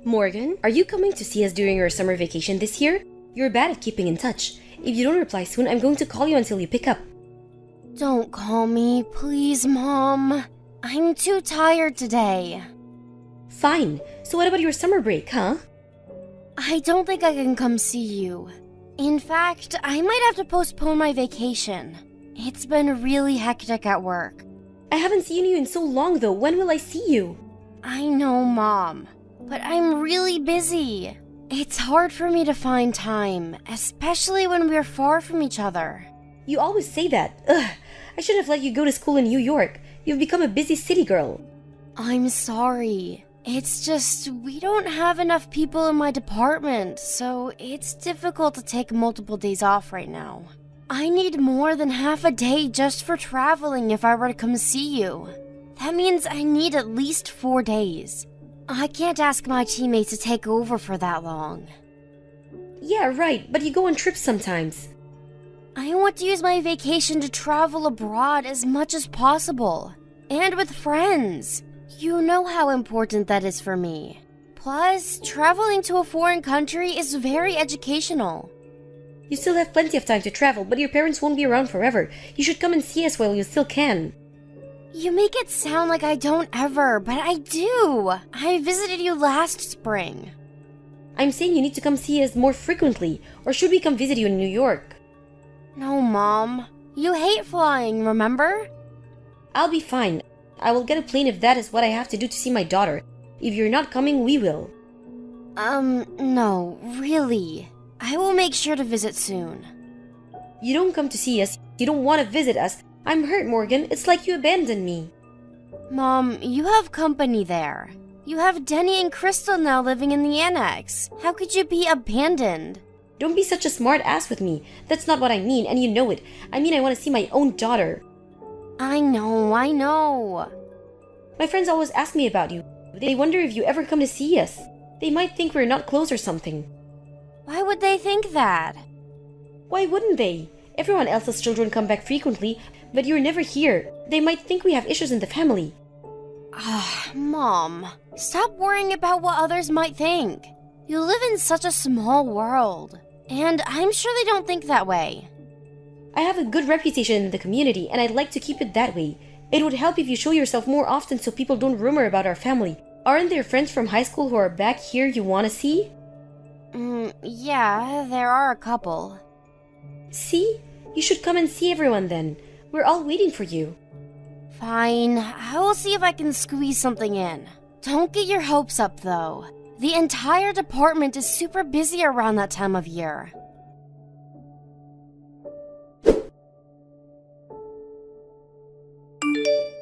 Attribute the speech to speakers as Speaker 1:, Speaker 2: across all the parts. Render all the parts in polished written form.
Speaker 1: Morgan, are you coming to see us during your summer vacation this year? You're bad at keeping in touch. If you don't reply soon, I'm going to call you until you pick up.
Speaker 2: Don't call me, please, Mom. I'm too tired today.
Speaker 1: Fine. So what about your summer break, huh?
Speaker 2: I don't think I can come see you. In fact, I might have to postpone my vacation. It's been really hectic at work.
Speaker 1: I haven't seen you in so long though. When will I see you?
Speaker 2: I know, Mom, but I'm really busy. It's hard for me to find time, especially when we're far from each other.
Speaker 1: You always say that. Ugh, I should have let you go to school in New York. You've become a busy city girl.
Speaker 2: I'm sorry. It's just, we don't have enough people in my department, so it's difficult to take multiple days off right now. I need more than half a day just for traveling if I were to come see you. That means I need at least 4 days. I can't ask my teammates to take over for that long.
Speaker 1: Yeah, right, but you go on trips sometimes.
Speaker 2: I want to use my vacation to travel abroad as much as possible. And with friends. You know how important that is for me. Plus, traveling to a foreign country is very educational.
Speaker 1: You still have plenty of time to travel, but your parents won't be around forever. You should come and see us while you still can.
Speaker 2: You make it sound like I don't ever, but I do. I visited you last spring.
Speaker 1: I'm saying you need to come see us more frequently, or should we come visit you in New York?
Speaker 2: No, Mom. You hate flying, remember?
Speaker 1: I'll be fine. I will get a plane if that is what I have to do to see my daughter. If you're not coming, we will.
Speaker 2: No, really. I will make sure to visit soon.
Speaker 1: You don't come to see us. You don't want to visit us. I'm hurt, Morgan. It's like you abandoned me.
Speaker 2: Mom, you have company there. You have Denny and Crystal now living in the annex. How could you be abandoned?
Speaker 1: Don't be such a smart ass with me. That's not what I mean, and you know it. I mean I want to see my own daughter.
Speaker 2: I know.
Speaker 1: My friends always ask me about you. They wonder if you ever come to see us. They might think we're not close or something.
Speaker 2: Why would they think that?
Speaker 1: Why wouldn't they? Everyone else's children come back frequently, but you're never here. They might think we have issues in the family.
Speaker 2: Mom, stop worrying about what others might think. You live in such a small world, and I'm sure they don't think that way.
Speaker 1: I have a good reputation in the community, and I'd like to keep it that way. It would help if you show yourself more often so people don't rumor about our family. Aren't there friends from high school who are back here you want to see?
Speaker 2: Yeah, there are a couple.
Speaker 1: See? You should come and see everyone then. We're all waiting for you.
Speaker 2: Fine, I will see if I can squeeze something in. Don't get your hopes up, though. The entire department is super busy around that time of year.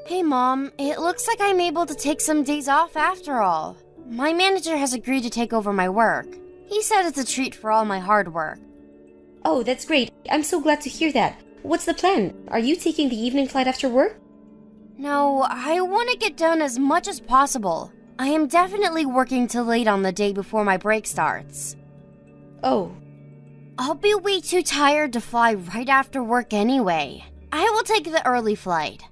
Speaker 2: Hey, Mom, it looks like I'm able to take some days off after all. My manager has agreed to take over my work. He said it's a treat for all my hard work.
Speaker 1: Oh, that's great. I'm so glad to hear that. What's the plan? Are you taking the evening flight after work?
Speaker 2: No, I want to get done as much as possible. I am definitely working till late on the day before my break starts.
Speaker 1: Oh.
Speaker 2: I'll be way too tired to fly right after work anyway. I will take the early flight.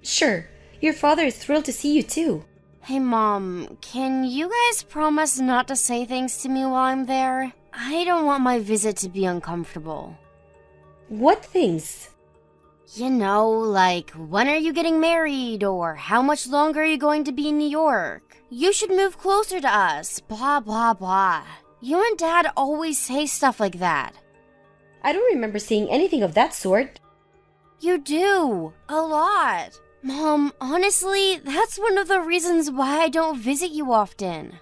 Speaker 1: Sure. Your father is thrilled to see you too.
Speaker 2: Hey, Mom, can you guys promise not to say things to me while I'm there? I don't want my visit to be uncomfortable.
Speaker 1: What things?
Speaker 2: You know, like, when are you getting married, or how much longer are you going to be in New York? You should move closer to us, blah, blah, blah. You and Dad always say stuff like that.
Speaker 1: I don't remember saying anything of that sort.
Speaker 2: You do, a lot. Mom, honestly, that's one of the reasons why I don't visit you often.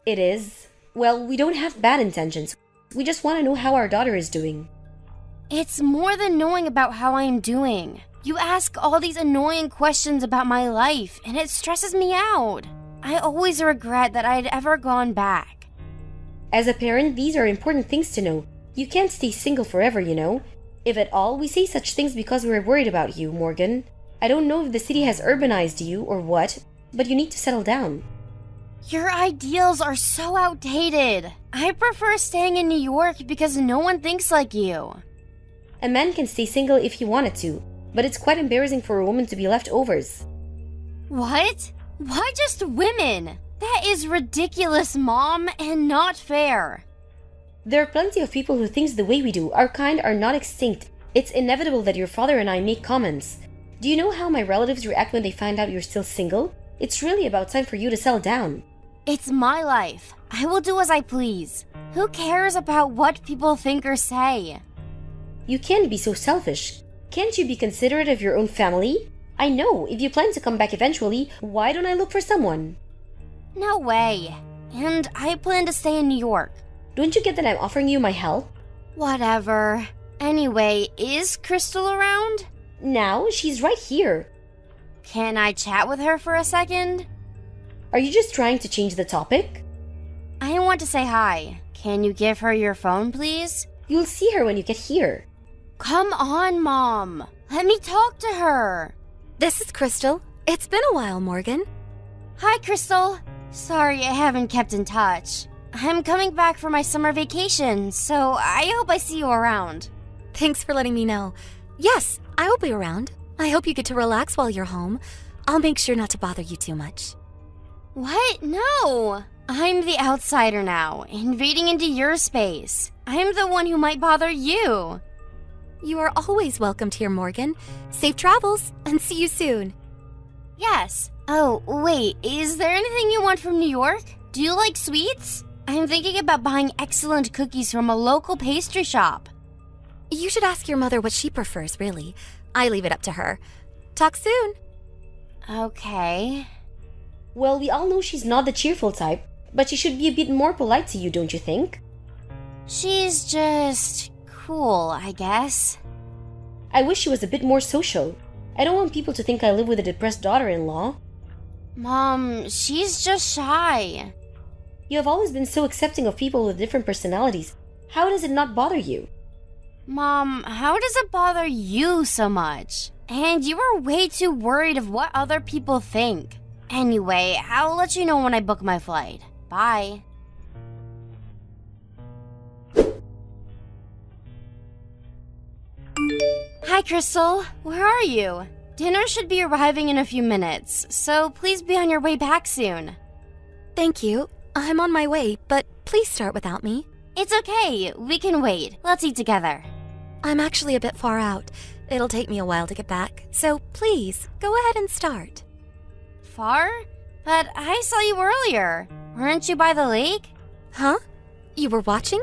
Speaker 1: It is. Well, we don't have bad intentions. We just want to know how our daughter is doing.
Speaker 2: It's more than knowing about how I am doing. You ask all these annoying questions about my life, and it stresses me out. I always regret that I'd ever gone back.
Speaker 1: As a parent, these are important things to know. You can't stay single forever, you know. If at all, we say such things because we're worried about you, Morgan. I don't know if the city has urbanized you or what, but you need to settle down.
Speaker 2: Your ideals are so outdated. I prefer staying in New York because no one thinks like you.
Speaker 1: A man can stay single if he wanted to, but it's quite embarrassing for a woman to be leftovers.
Speaker 2: What? Why just women? That is ridiculous, Mom, and not fair.
Speaker 1: There are plenty of people who think the way we do. Our kind are not extinct. It's inevitable that your father and I make comments. Do you know how my relatives react when they find out you're still single? It's really about time for you to settle down.
Speaker 2: It's my life. I will do as I please. Who cares about what people think or say?
Speaker 1: You can't be so selfish. Can't you be considerate of your own family? I know, if you plan to come back eventually, why don't I look for someone?
Speaker 2: No way. And I plan to stay in New York.
Speaker 1: Don't you get that I'm offering you my help?
Speaker 2: Whatever. Anyway, is Crystal around?
Speaker 1: Now, she's right here.
Speaker 2: Can I chat with her for a second?
Speaker 1: Are you just trying to change the topic?
Speaker 2: I want to say hi. Can you give her your phone, please?
Speaker 1: You'll see her when you get here.
Speaker 2: Come on, Mom. Let me talk to her.
Speaker 3: This is Crystal. It's been a while, Morgan.
Speaker 2: Hi, Crystal. Sorry I haven't kept in touch. I'm coming back for my summer vacation, so I hope I see you around.
Speaker 3: Thanks for letting me know. Yes, I will be around. I hope you get to relax while you're home. I'll make sure not to bother you too much.
Speaker 2: What? No! I'm the outsider now, invading into your space. I'm the one who might bother you.
Speaker 3: You are always welcomed here, Morgan. Safe travels, and see you soon.
Speaker 2: Yes. Oh, wait, is there anything you want from New York? Do you like sweets? I'm thinking about buying excellent cookies from a local pastry shop.
Speaker 3: You should ask your mother what she prefers, really. I leave it up to her. Talk soon.
Speaker 2: Okay.
Speaker 1: Well, we all know she's not the cheerful type, but she should be a bit more polite to you, don't you think?
Speaker 2: She's just cool, I guess.
Speaker 1: I wish she was a bit more social. I don't want people to think I live with a depressed daughter-in-law.
Speaker 2: Mom, she's just shy.
Speaker 1: You have always been so accepting of people with different personalities. How does it not bother you?
Speaker 2: Mom, how does it bother you so much? And you are way too worried of what other people think. Anyway, I'll let you know when I book my flight. Bye. Hi, Crystal. Where are you? Dinner should be arriving in a few minutes, so please be on your way back soon.
Speaker 3: Thank you. I'm on my way, but please start without me.
Speaker 2: It's okay. We can wait. Let's eat together.
Speaker 3: I'm actually a bit far out. It'll take me a while to get back, so please, go ahead and start.
Speaker 2: Far? But I saw you earlier. Weren't you by the lake?
Speaker 3: Huh? You were watching?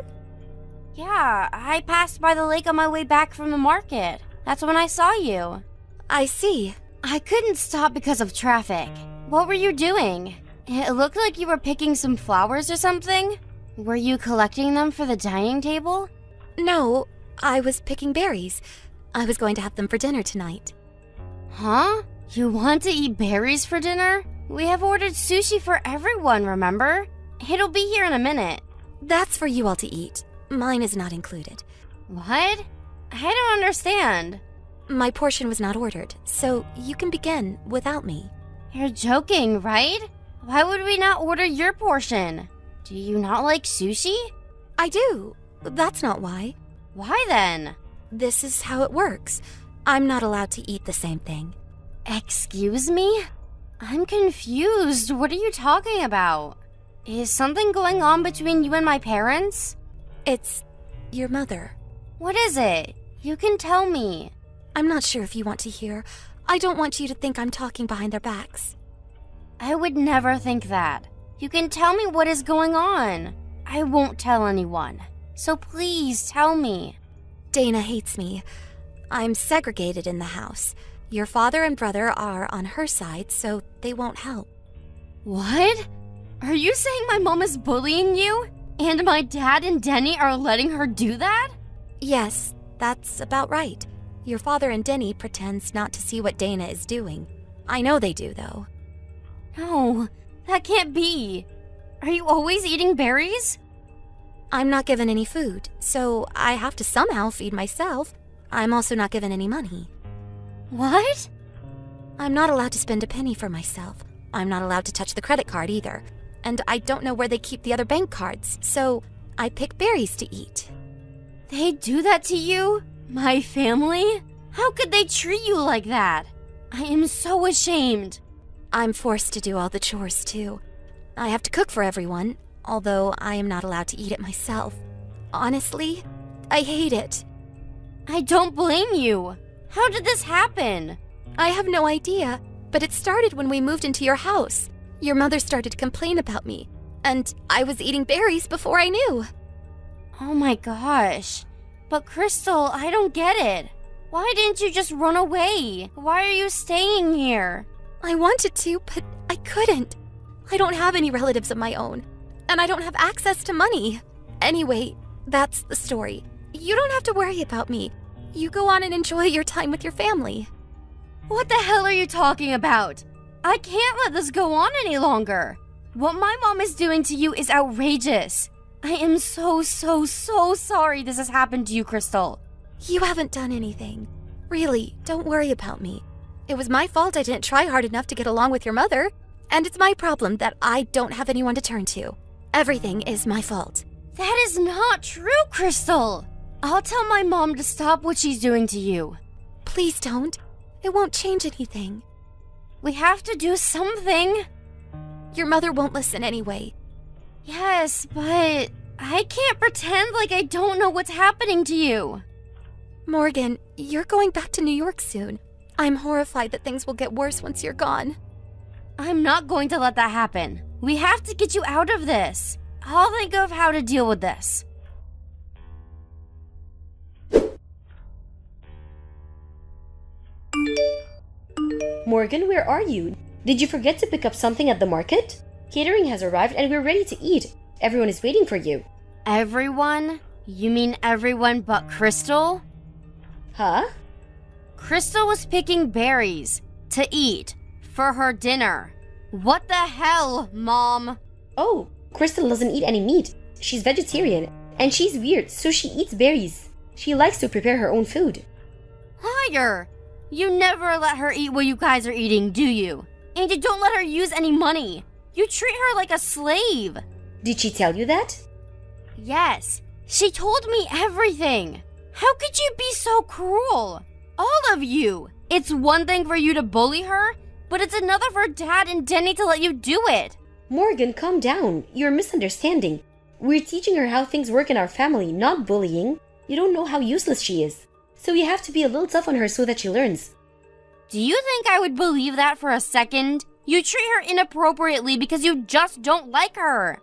Speaker 2: Yeah, I passed by the lake on my way back from the market. That's when I saw you.
Speaker 3: I see.
Speaker 2: I couldn't stop because of traffic. What were you doing? It looked like you were picking some flowers or something. Were you collecting them for the dining table?
Speaker 3: No, I was picking berries. I was going to have them for dinner tonight.
Speaker 2: Huh? You want to eat berries for dinner? We have ordered sushi for everyone, remember? It'll be here in a minute.
Speaker 3: That's for you all to eat. Mine is not included.
Speaker 2: What? I don't understand.
Speaker 3: My portion was not ordered, so you can begin without me.
Speaker 2: You're joking, right? Why would we not order your portion? Do you not like sushi?
Speaker 3: I do. That's not why.
Speaker 2: Why then?
Speaker 3: This is how it works. I'm not allowed to eat the same thing.
Speaker 2: Excuse me? I'm confused. What are you talking about? Is something going on between you and my parents?
Speaker 3: It's your mother.
Speaker 2: What is it? You can tell me.
Speaker 3: I'm not sure if you want to hear. I don't want you to think I'm talking behind their backs.
Speaker 2: I would never think that. You can tell me what is going on. I won't tell anyone. So please tell me.
Speaker 3: Dana hates me. I'm segregated in the house. Your father and brother are on her side, so they won't help.
Speaker 2: What? Are you saying my mom is bullying you? And my dad and Denny are letting her do that?
Speaker 3: Yes, that's about right. Your father and Denny pretends not to see what Dana is doing. I know they do, though.
Speaker 2: No, that can't be. Are you always eating berries?
Speaker 3: I'm not given any food, so I have to somehow feed myself. I'm also not given any money.
Speaker 2: What?
Speaker 3: I'm not allowed to spend a penny for myself. I'm not allowed to touch the credit card either. And I don't know where they keep the other bank cards, so I pick berries to eat.
Speaker 2: They do that to you? My family? How could they treat you like that? I am so ashamed.
Speaker 3: I'm forced to do all the chores, too. I have to cook for everyone, although I am not allowed to eat it myself. Honestly, I hate it.
Speaker 2: I don't blame you. How did this happen?
Speaker 3: I have no idea, but it started when we moved into your house. Your mother started to complain about me, and I was eating berries before I knew.
Speaker 2: Oh my gosh. But Crystal, I don't get it. Why didn't you just run away? Why are you staying here?
Speaker 3: I wanted to, but I couldn't. I don't have any relatives of my own, and I don't have access to money. Anyway, that's the story. You don't have to worry about me. You go on and enjoy your time with your family.
Speaker 2: What the hell are you talking about? I can't let this go on any longer. What my mom is doing to you is outrageous. I am so sorry this has happened to you, Crystal.
Speaker 3: You haven't done anything. Really, don't worry about me. It was my fault I didn't try hard enough to get along with your mother, and it's my problem that I don't have anyone to turn to. Everything is my fault.
Speaker 2: That is not true, Crystal. I'll tell my mom to stop what she's doing to you.
Speaker 3: Please don't. It won't change anything.
Speaker 2: We have to do something.
Speaker 3: Your mother won't listen anyway.
Speaker 2: Yes, but I can't pretend like I don't know what's happening to you.
Speaker 3: Morgan, you're going back to New York soon. I'm horrified that things will get worse once you're gone.
Speaker 2: I'm not going to let that happen. We have to get you out of this. I'll think of how to deal with this.
Speaker 1: Morgan, where are you? Did you forget to pick up something at the market? Catering has arrived and we're ready to eat. Everyone is waiting for you.
Speaker 2: Everyone? You mean everyone but Crystal?
Speaker 1: Huh?
Speaker 2: Crystal was picking berries to eat for her dinner. What the hell, Mom?
Speaker 1: Oh, Crystal doesn't eat any meat. She's vegetarian, and she's weird, so she eats berries. She likes to prepare her own food.
Speaker 2: Liar! You never let her eat what you guys are eating, do you? And you don't let her use any money. You treat her like a slave.
Speaker 1: Did she tell you that?
Speaker 2: Yes, she told me everything. How could you be so cruel? All of you. It's one thing for you to bully her, but it's another for Dad and Denny to let you do it.
Speaker 1: Morgan, calm down. You're misunderstanding. We're teaching her how things work in our family, not bullying. You don't know how useless she is. So you have to be a little tough on her so that she learns.
Speaker 2: Do you think I would believe that for a second? You treat her inappropriately because you just don't like her.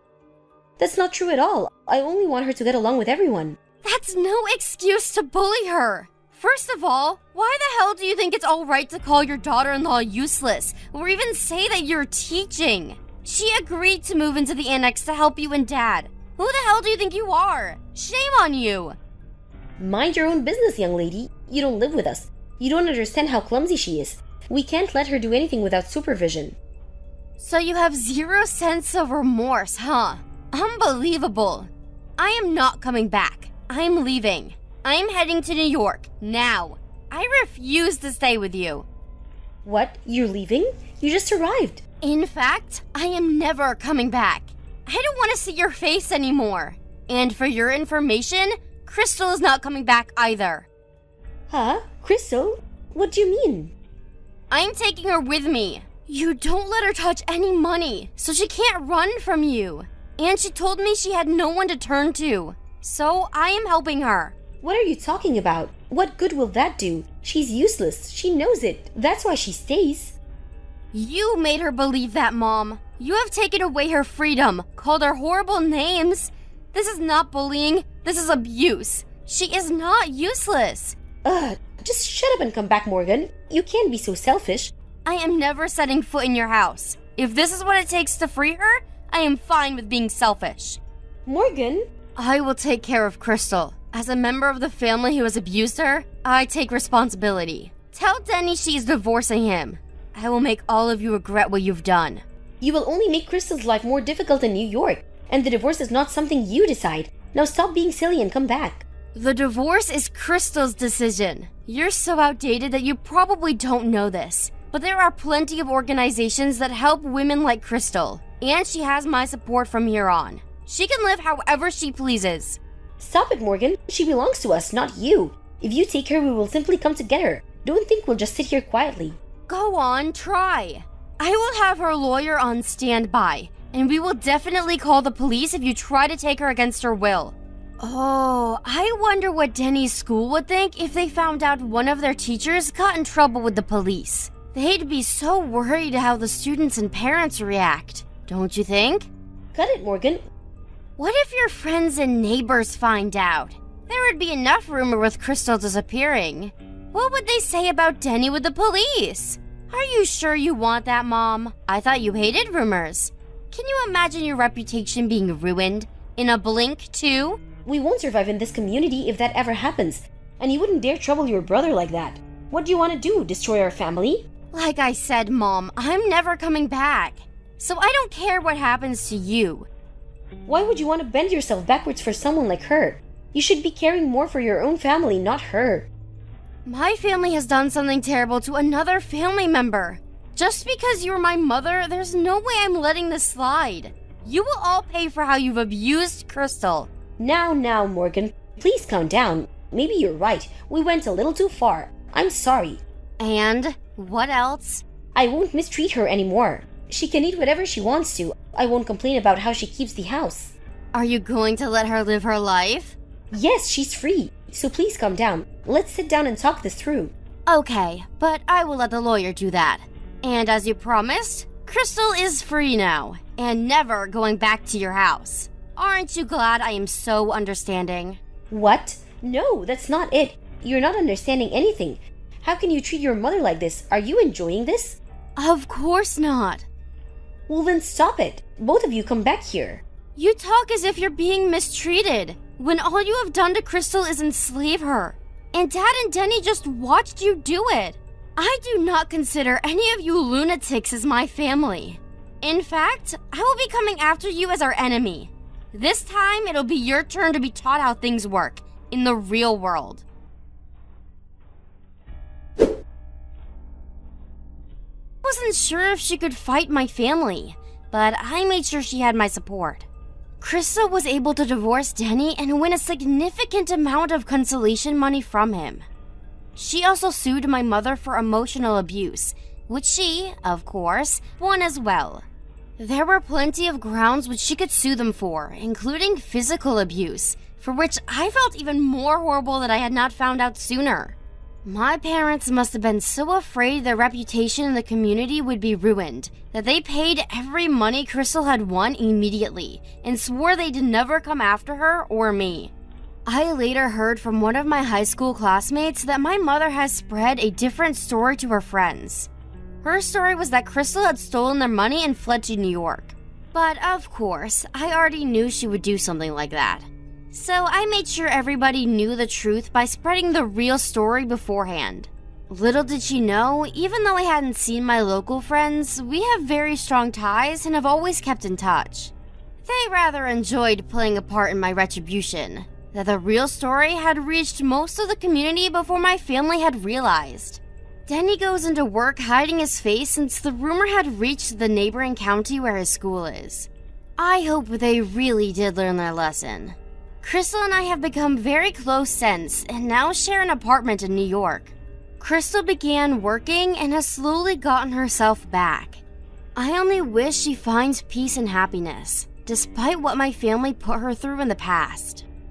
Speaker 1: That's not true at all. I only want her to get along with everyone.
Speaker 2: That's no excuse to bully her. First of all, why the hell do you think it's alright to call your daughter-in-law useless, or even say that you're teaching? She agreed to move into the annex to help you and Dad. Who the hell do you think you are? Shame on you!
Speaker 1: Mind your own business, young lady. You don't live with us. You don't understand how clumsy she is. We can't let her do anything without supervision.
Speaker 2: So you have zero sense of remorse, huh? Unbelievable. I am not coming back. I'm leaving. I'm heading to New York, now. I refuse to stay with you.
Speaker 1: What? You're leaving? You just arrived.
Speaker 2: In fact, I am never coming back. I don't want to see your face anymore. And for your information, Crystal is not coming back either.
Speaker 1: Huh? Crystal? What do you mean?
Speaker 2: I'm taking her with me. You don't let her touch any money, so she can't run from you. And she told me she had no one to turn to. So I am helping her.
Speaker 1: What are you talking about? What good will that do? She's useless. She knows it. That's why she stays.
Speaker 2: You made her believe that, Mom. You have taken away her freedom, called her horrible names. This is not bullying. This is abuse. She is not useless.
Speaker 1: Just shut up and come back, Morgan. You can't be so selfish.
Speaker 2: I am never setting foot in your house. If this is what it takes to free her, I am fine with being selfish.
Speaker 1: Morgan?
Speaker 2: I will take care of Crystal. As a member of the family who has abused her, I take responsibility. Tell Denny she is divorcing him. I will make all of you regret what you've done.
Speaker 1: You will only make Crystal's life more difficult in New York, and the divorce is not something you decide. Now stop being silly and come back.
Speaker 2: The divorce is Crystal's decision. You're so outdated that you probably don't know this, but there are plenty of organizations that help women like Crystal, and she has my support from here on. She can live however she pleases.
Speaker 1: Stop it, Morgan. She belongs to us, not you. If you take her, we will simply come to get her. Don't think we'll just sit here quietly.
Speaker 2: Go on, try. I will have her lawyer on standby. And we will definitely call the police if you try to take her against her will. Oh, I wonder what Denny's school would think if they found out one of their teachers got in trouble with the police. They'd be so worried how the students and parents react, don't you think?
Speaker 1: Cut it, Morgan.
Speaker 2: What if your friends and neighbors find out? There would be enough rumor with Crystal disappearing. What would they say about Denny with the police? Are you sure you want that, Mom? I thought you hated rumors. Can you imagine your reputation being ruined? In a blink, too?
Speaker 1: We won't survive in this community if that ever happens. And you wouldn't dare trouble your brother like that. What do you want to do? Destroy our family?
Speaker 2: Like I said, Mom, I'm never coming back. So I don't care what happens to you.
Speaker 1: Why would you want to bend yourself backwards for someone like her? You should be caring more for your own family, not her.
Speaker 2: My family has done something terrible to another family member. Just because you're my mother, there's no way I'm letting this slide. You will all pay for how you've abused Crystal.
Speaker 1: Now, Morgan, please calm down. Maybe you're right. We went a little too far. I'm sorry.
Speaker 2: And what else?
Speaker 1: I won't mistreat her anymore. She can eat whatever she wants to. I won't complain about how she keeps the house.
Speaker 2: Are you going to let her live her life?
Speaker 1: Yes, she's free. So please calm down. Let's sit down and talk this through.
Speaker 2: Okay, but I will let the lawyer do that. And as you promised, Crystal is free now, and never going back to your house. Aren't you glad I am so understanding?
Speaker 1: What? No, that's not it. You're not understanding anything. How can you treat your mother like this? Are you enjoying this?
Speaker 2: Of course not.
Speaker 1: Well then stop it. Both of you come back here.
Speaker 2: You talk as if you're being mistreated, when all you have done to Crystal is enslave her. And Dad and Denny just watched you do it. I do not consider any of you lunatics as my family. In fact, I will be coming after you as our enemy. This time, it'll be your turn to be taught how things work in the real world. I wasn't sure if she could fight my family, but I made sure she had my support. Krista was able to divorce Denny and win a significant amount of consolation money from him. She also sued my mother for emotional abuse, which she, of course, won as well. There were plenty of grounds which she could sue them for, including physical abuse, for which I felt even more horrible that I had not found out sooner. My parents must have been so afraid their reputation in the community would be ruined that they paid every money Crystal had won immediately and swore they'd never come after her or me. I later heard from one of my high school classmates that my mother has spread a different story to her friends. Her story was that Crystal had stolen their money and fled to New York. But of course, I already knew she would do something like that. So I made sure everybody knew the truth by spreading the real story beforehand. Little did she know, even though I hadn't seen my local friends, we have very strong ties and have always kept in touch. They rather enjoyed playing a part in my retribution, that the real story had reached most of the community before my family had realized. Denny goes into work hiding his face since the rumor had reached the neighboring county where his school is. I hope they really did learn their lesson. Crystal and I have become very close since and now share an apartment in New York. Crystal began working and has slowly gotten herself back. I only wish she finds peace and happiness, despite what my family put her through in the past.